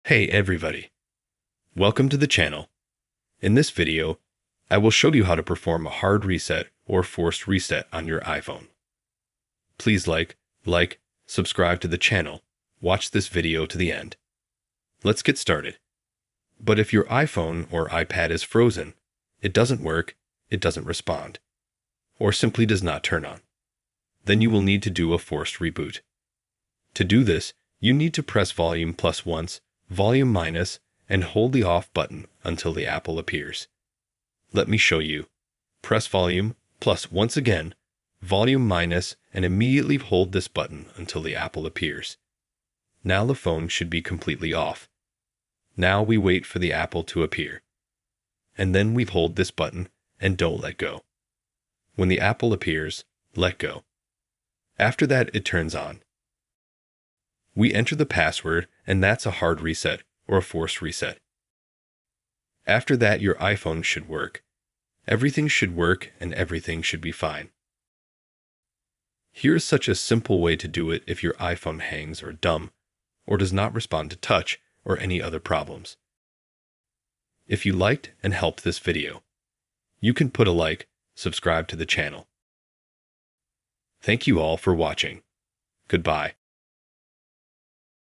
Hey everybody, welcome to the channel. In this video, I will show you how to perform a hard reset or forced reset on your iPhone. Please like, subscribe to the channel, watch this video to the end. Let's get started. But if your iPhone or iPad is frozen, it doesn't work, it doesn't respond, or simply does not turn on, then you will need to do a forced reboot. To do this, you need to press volume plus once, volume minus, and hold the off button until the apple appears. Let me show you. Press volume plus once again, volume minus, and immediately hold this button until the apple appears. Now the phone should be completely off. Now we wait for the apple to appear. And then we hold this button and don't let go. When the apple appears, let go. After that, it turns on. We enter the password, and that's a hard reset or a forced reset. After that, your iPhone should work. Everything should work and everything should be fine. Here's such a simple way to do it if your iPhone hangs or dumb, or does not respond to touch or any other problems. If you liked and helped this video, you can put a like, subscribe to the channel. Thank you all for watching. Goodbye.